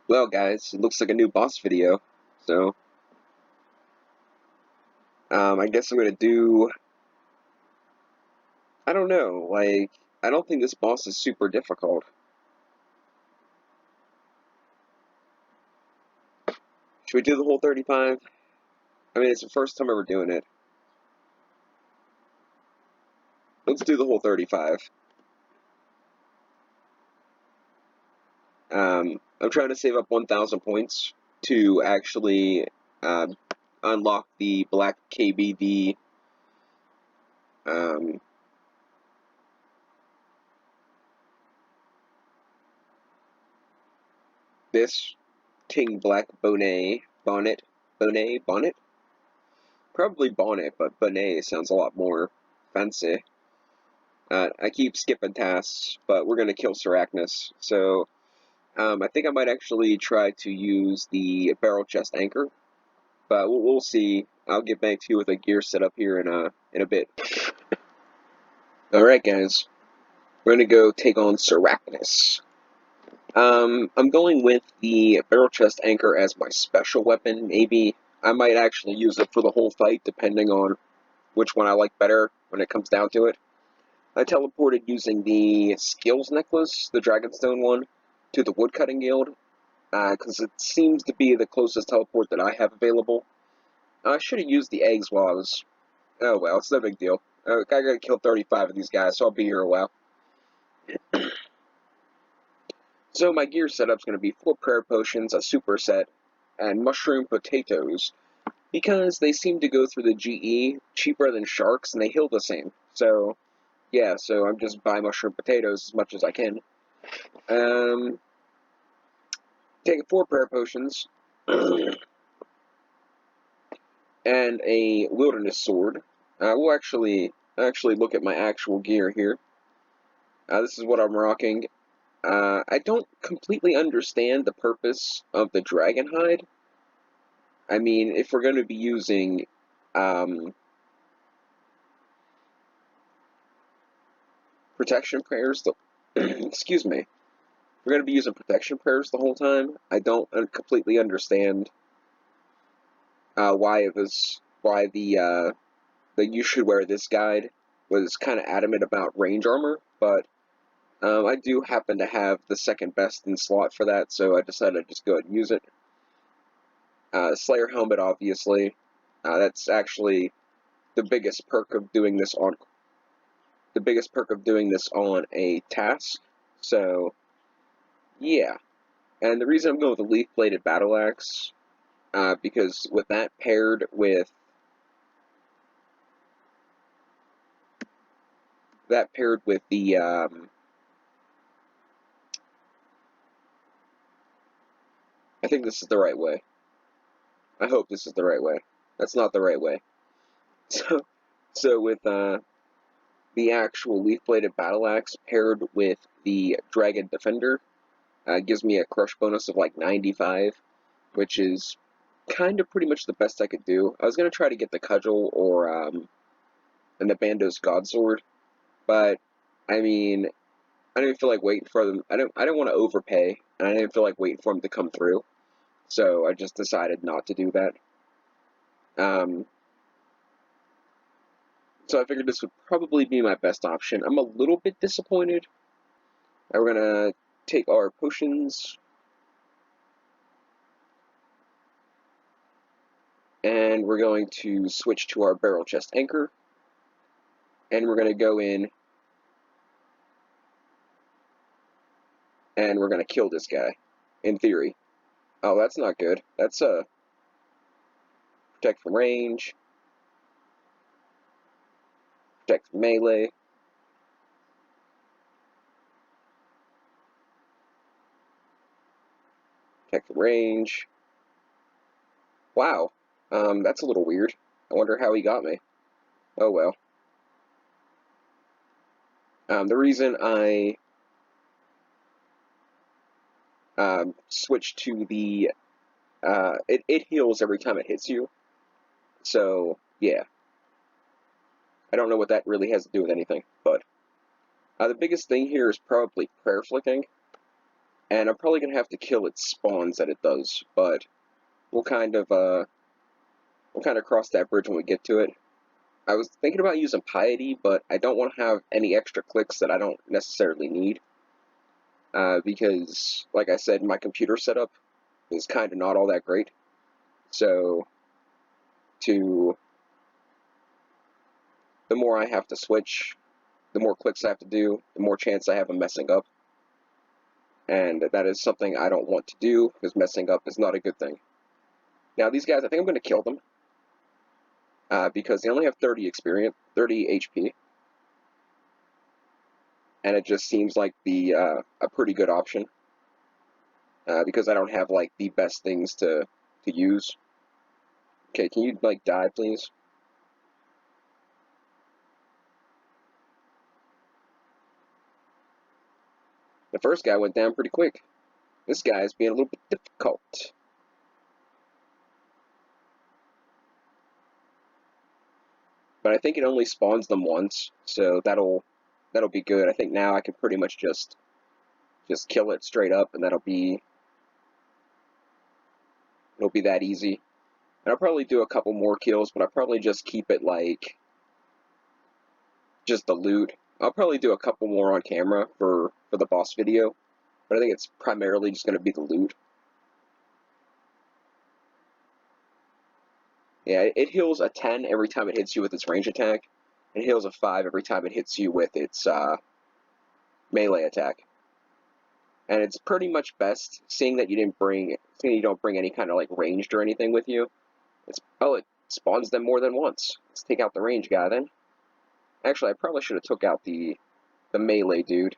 Well, guys, it looks like a new boss video. So, I guess I'm gonna do. I don't know. I don't think this boss is super difficult. Should we do the whole 35? I mean, it's the first time ever doing it. Let's do the whole 35. I'm trying to save up 1,000 points to actually uh, unlock the black KBD. Um, this King Black Bonnet. Probably Bonnet, but Bonnet sounds a lot more fancy. I keep skipping tasks, but we're gonna kill Sarachnis. So I think I might actually try to use the barrel chest anchor, but we'll see. I'll get back to you with a gear setup here in a bit. All right, guys, we're gonna go take on Sarachnis. I'm going with the barrel chest anchor as my special weapon. Maybe I might actually use it for the whole fight, depending on which one I like better when it comes down to it. I teleported using the skills necklace, the Dragonstone one, to the Woodcutting Guild, because it seems to be the closest teleport that I have available. I should have used the eggs while I was... Oh well, it's no big deal. I gotta kill 35 of these guys, so I'll be here a while. So my gear setup's gonna be 4 prayer potions, a superset, and mushroom potatoes, because they seem to go through the GE cheaper than sharks, and they heal the same. So, yeah, so I'm just buying mushroom potatoes as much as I can. Take 4 prayer potions, and a wilderness sword. We'll actually look at my actual gear here. This is what I'm rocking. I don't completely understand the purpose of the dragon hide. I mean, if we're going to be using protection prayers, excuse me, we're going to be using protection prayers the whole time. I don't completely understand why the you should wear this guide was kind of adamant about range armor, but I do happen to have the second best in slot for that, so I decided to just go ahead and use it. Slayer helmet, obviously. That's actually the biggest perk of doing this on a task. So yeah, and the reason I'm going with the leaf bladed battle axe, because with that paired with the I think this is the right way. I hope this is the right way. That's not the right way. So with the actual leaf-bladed battle axe paired with the dragon defender, gives me a crush bonus of like 95, which is kind of pretty much the best I could do. I was gonna try to get the cudgel or the Bandos Godsword, but I mean, I didn't feel like waiting for them. I didn't want to overpay, and I didn't feel like waiting for them to come through. So I just decided not to do that. So I figured this would probably be my best option. I'm a little bit disappointed. We're gonna take our potions, and we're going to switch to our barrel chest anchor, and we're gonna go in, and we're gonna kill this guy, in theory. Oh, that's not good. That's protect from range, protect from melee, protect from range. Wow, that's a little weird. I wonder how he got me. Oh well. The reason I switched to the it heals every time it hits you. So yeah, I don't know what that really has to do with anything, but the biggest thing here is probably prayer flicking. And I'm probably going to have to kill its spawns that it does, but we'll kind of cross that bridge when we get to it. I was thinking about using Piety, but I don't want to have any extra clicks that I don't necessarily need. Because, like I said, my computer setup is kind of not all that great. So, the more I have to switch, the more clicks I have to do, the more chance I have of messing up. And that is something I don't want to do, because messing up is not a good thing. Now, these guys, I think I'm going to kill them. Because they only have 30 experience, 30 HP. And it just seems like a pretty good option. Because I don't have, like, the best things to use. Okay, can you, like, die, please? The first guy went down pretty quick. This guy is being a little bit difficult. But I think it only spawns them once, so that'll be good. I think now I can pretty much just kill it straight up, and it'll be that easy. And I'll probably do a couple more kills, but I'll probably just keep it like just the loot. I'll probably do a couple more on camera for the boss video, but I think it's primarily just going to be the loot. Yeah, it heals a 10 every time it hits you with its range attack, and it heals a 5 every time it hits you with its melee attack. And it's pretty much best, seeing that you don't bring any kind of like ranged or anything with you. It spawns them more than once. Let's take out the range guy then. Actually, I probably should have took out the melee dude,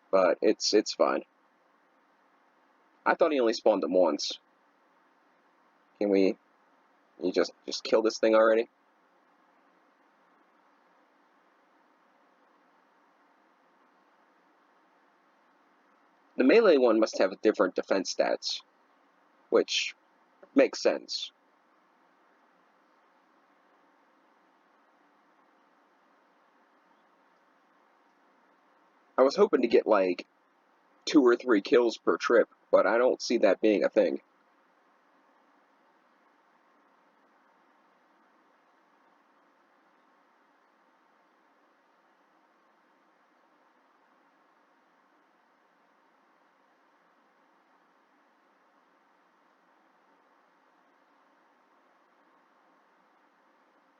but it's fine. I thought he only spawned them once. Can you just kill this thing already? The melee one must have different defense stats, which makes sense. I was hoping to get like 2 or 3 kills per trip, but I don't see that being a thing.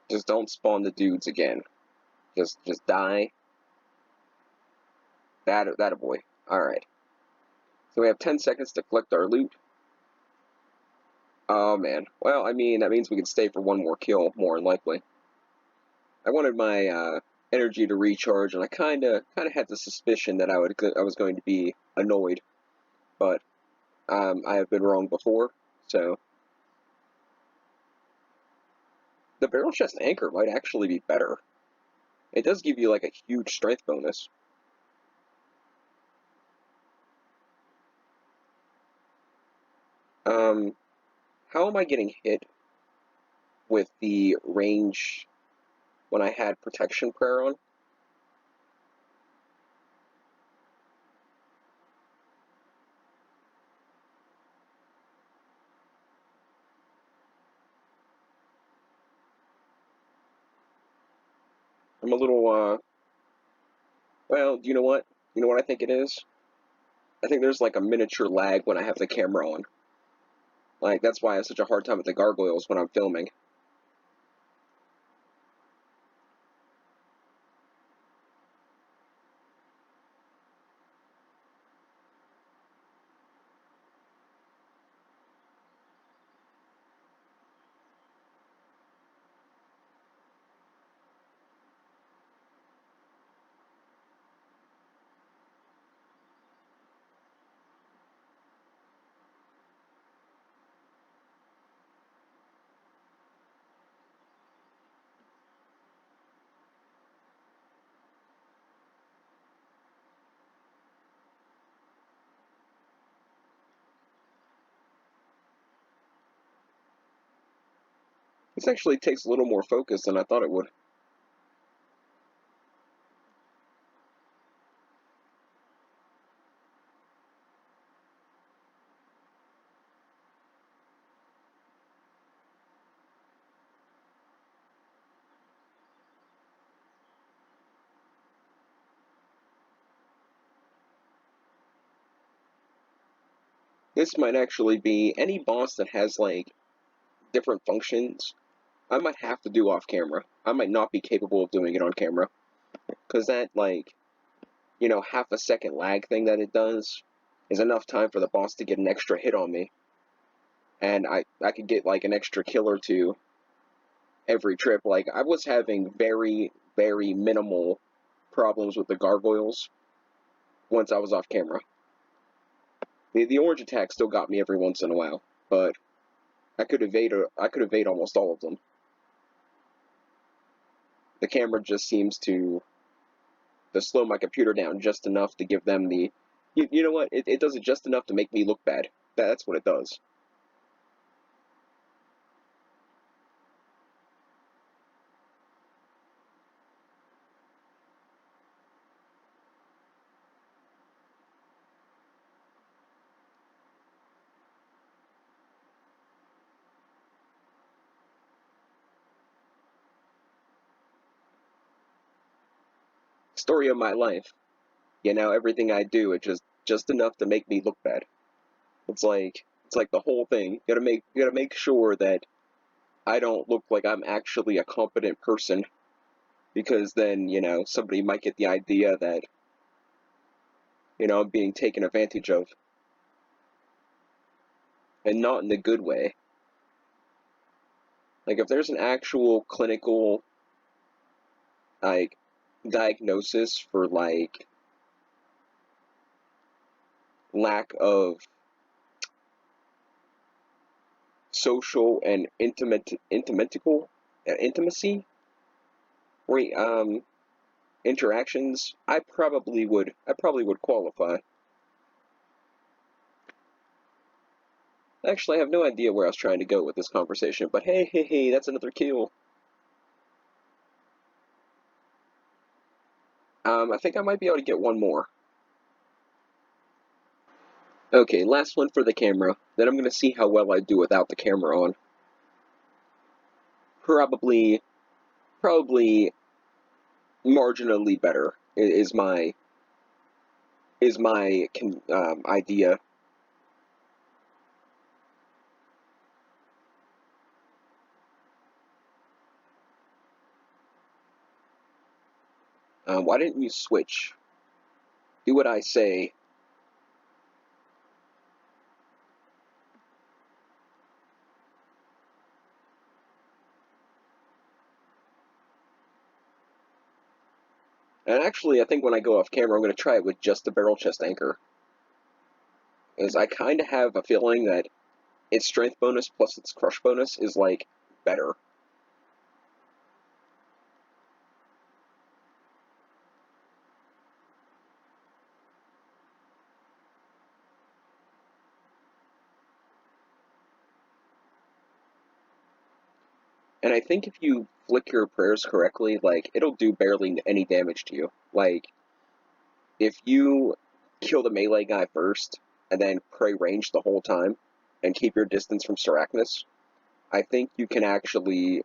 Just don't spawn the dudes again. Just die. That a boy. Alright. So we have 10 seconds to collect our loot. Oh man. Well, I mean, that means we can stay for one more kill, more than likely. I wanted my energy to recharge, and I kinda had the suspicion that I was going to be annoyed, but I have been wrong before. So the barrel chest anchor might actually be better. It does give you like a huge strength bonus. How am I getting hit with the range when I had protection prayer on? I'm a little, well, do you know what? You know what I think it is? I think there's like a miniature lag when I have the camera on. Like, that's why I have such a hard time with the gargoyles when I'm filming. This actually takes a little more focus than I thought it would. this might actually be any boss that has, like, different functions. I might have to do off camera. I might not be capable of doing it on camera. Because that, like, half a second lag thing that it does is enough time for the boss to get an extra hit on me. And I could get, like, an extra kill or two every trip. Like, I was having very, very minimal problems with the gargoyles once I was off camera. The orange attack still got me every once in a while, but I could evade almost all of them. The camera just seems to slow my computer down just enough to give them the... You know what? It does it just enough to make me look bad. That's what it does. Story of my life. Everything I do, it's just enough to make me look bad. It's like the whole thing. You gotta make sure that I don't look like I'm actually a competent person, because then, somebody might get the idea that, I'm being taken advantage of. And not in a good way. Like, if there's an actual clinical, like, diagnosis for, like, lack of social and intimacy, interactions, I probably would qualify. Actually, I have no idea where I was trying to go with this conversation, but hey, that's another kill. I think I might be able to get one more. Okay, last one for the camera. Then I'm gonna see how well I do without the camera on. Probably marginally better is my idea. Why didn't you switch? Do what I say. And actually, I think when I go off camera, I'm going to try it with just the barrel chest anchor. Because I kind of have a feeling that its strength bonus plus its crush bonus is, like, better. And I think if you flick your prayers correctly, like, it'll do barely any damage to you. Like, if you kill the melee guy first, and then pray range the whole time, and keep your distance from Sarachnis, I think you can actually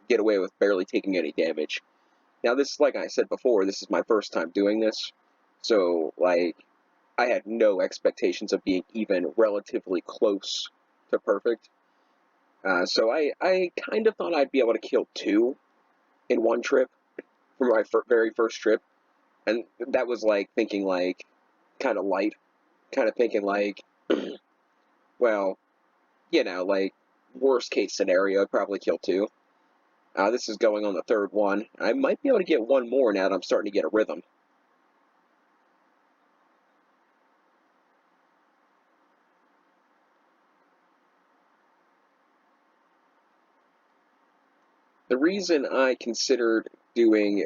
get away with barely taking any damage. Now, this, like I said before, this is my first time doing this, so, like, I had no expectations of being even relatively close to perfect. So I kind of thought I'd be able to kill 2 in one trip for my very first trip, and that was, like, thinking, like, kind of light, kind of thinking, like, well, like, worst case scenario, I'd probably kill 2. This is going on the 3rd one. I might be able to get one more now that I'm starting to get a rhythm. The reason I considered using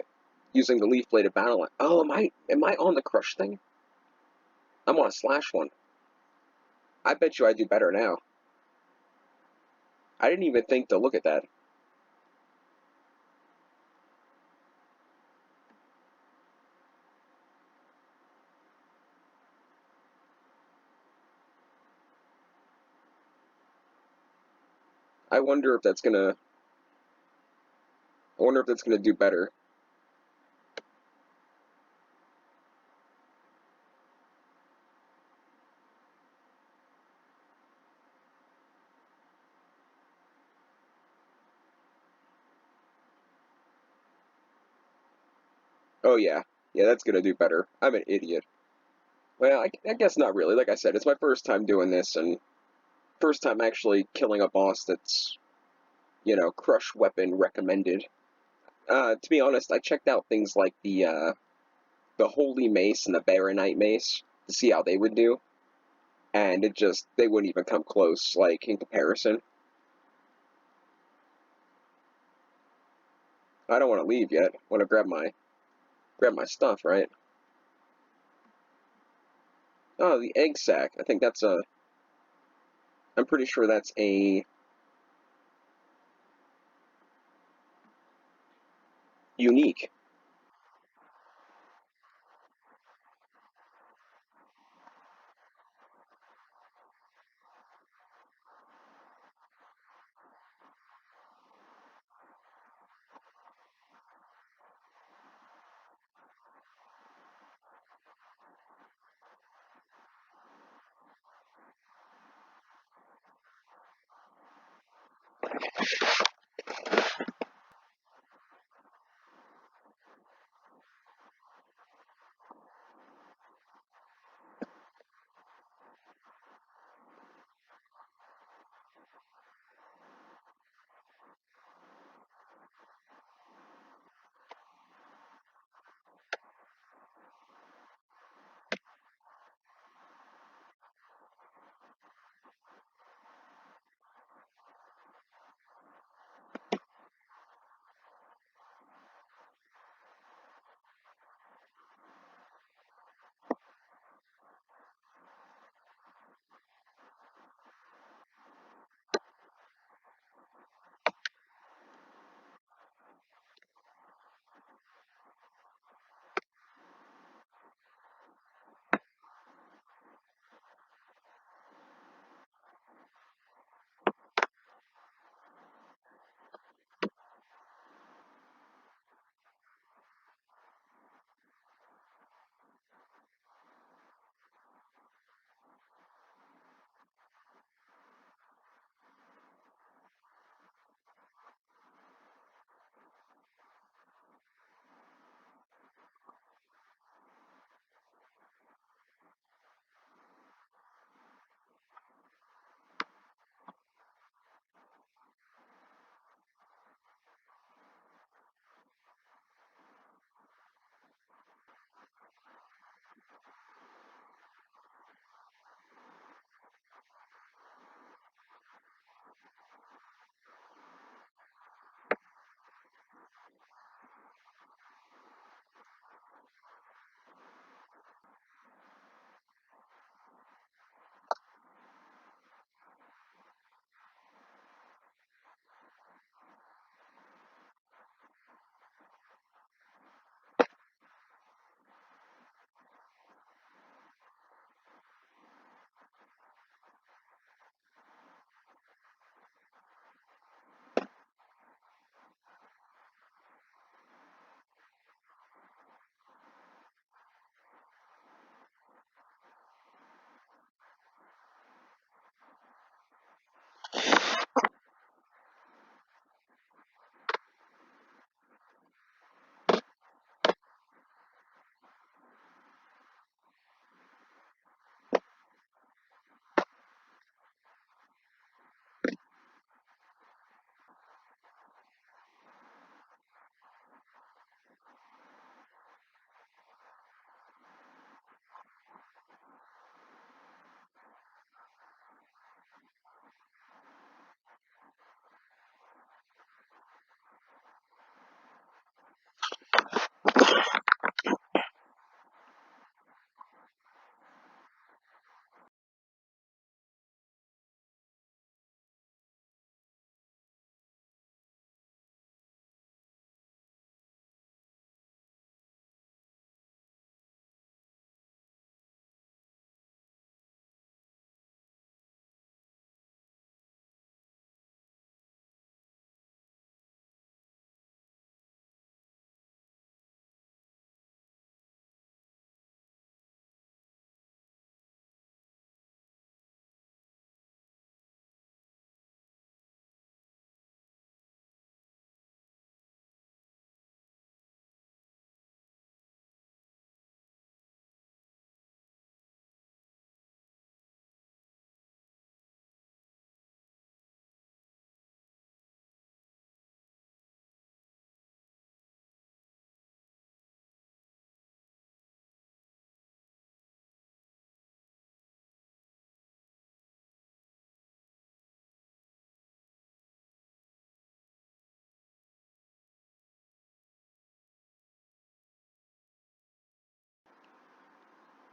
the leaf bladed battle. Oh, am I on the crush thing? I'm on a slash one. I bet you I do better now. I didn't even think to look at that. I wonder if that's gonna. I wonder if that's gonna do better. Oh yeah, yeah, that's gonna do better. I'm an idiot. Well, I guess not really. Like I said, it's my first time doing this, and first time actually killing a boss that's, crush weapon recommended. To be honest, I checked out things like the Holy Mace and the Baronite Mace to see how they would do, and they wouldn't even come close, like in comparison. I don't want to leave yet. I want to grab my stuff, right? Oh, the egg sac. I think that's a. I'm pretty sure that's a unique.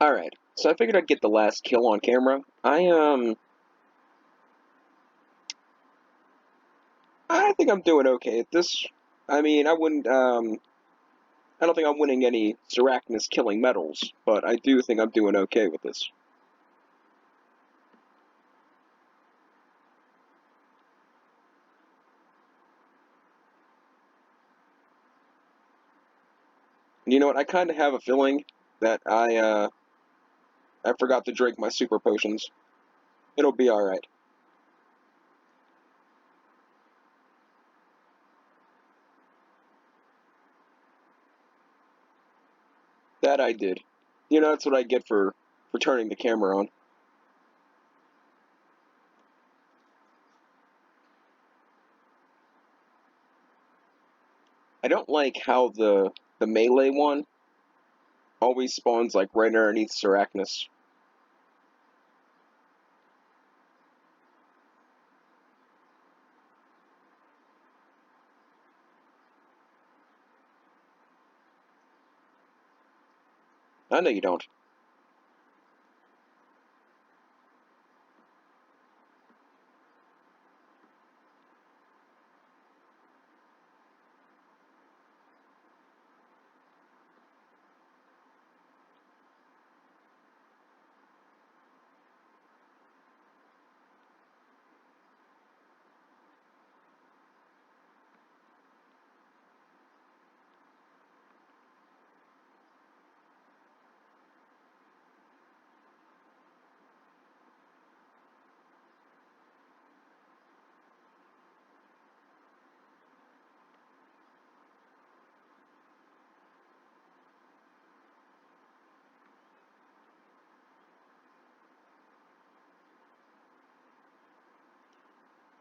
Alright, so I figured I'd get the last kill on camera. I think I'm doing okay at this. I mean, I don't think I'm winning any Sarachnis killing medals, but I do think I'm doing okay with this. You know what? I kind of have a feeling that I forgot to drink my super potions. It'll be all right. That I did. You know, that's what I get for turning the camera on. I don't like how the melee one always spawns like right underneath Sarachnis. I know you don't.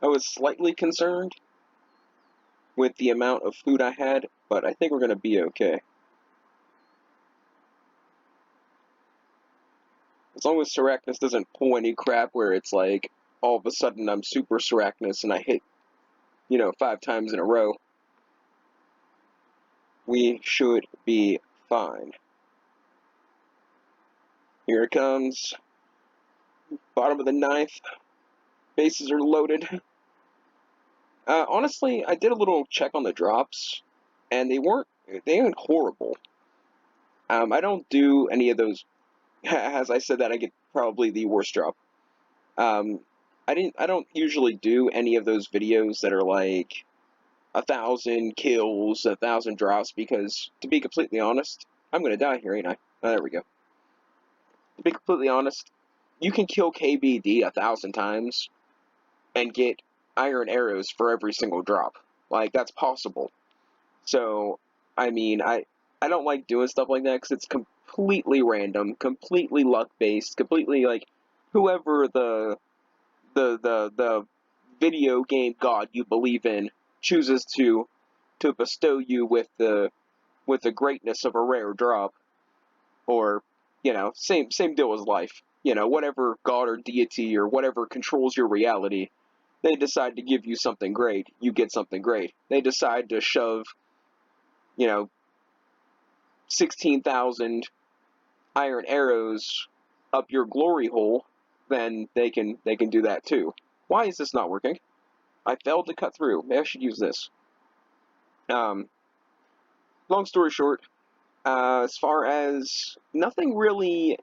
I was slightly concerned with the amount of food I had, but I think we're gonna be okay. As long as Sarachnis doesn't pull any crap where it's like all of a sudden I'm super Sarachnis and I hit, 5 times in a row, we should be fine. Here it comes. Bottom of the ninth. Bases are loaded. Honestly, I did a little check on the drops, and they weren't horrible. I don't do any of those. As I said that, I get probably the worst drop. Um, I don't usually do any of those videos that are like 1,000 kills, 1,000 drops, because to be completely honest, I'm gonna die here, ain't I? Oh, there we go. To be completely honest, you can kill KBD 1,000 times and get iron arrows for every single drop. Like, that's possible. So, I mean, I don't like doing stuff like that because it's completely random, completely luck based, completely like whoever the video game god you believe in chooses to bestow you with the greatness of a rare drop, or same deal as life. Whatever god or deity or whatever controls your reality, they decide to give you something great, you get something great. They decide to shove, you know, 16,000 iron arrows up your glory hole, then they can do that too. Why is this not working? I failed to cut through. Maybe I should use this. Um, Long story short, as far as nothing really,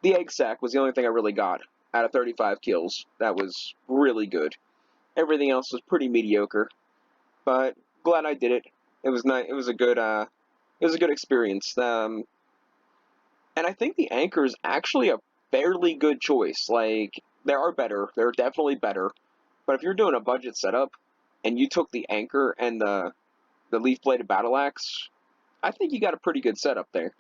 the egg sack was the only thing I really got out of 35 kills. That was really good. Everything else was pretty mediocre, but glad I did it. It was nice. It was a good experience. And I think the anchor is actually a fairly good choice. Like, there are better. There are definitely better. But if you're doing a budget setup and you took the anchor and the leaf bladed battle axe, I think you got a pretty good setup there.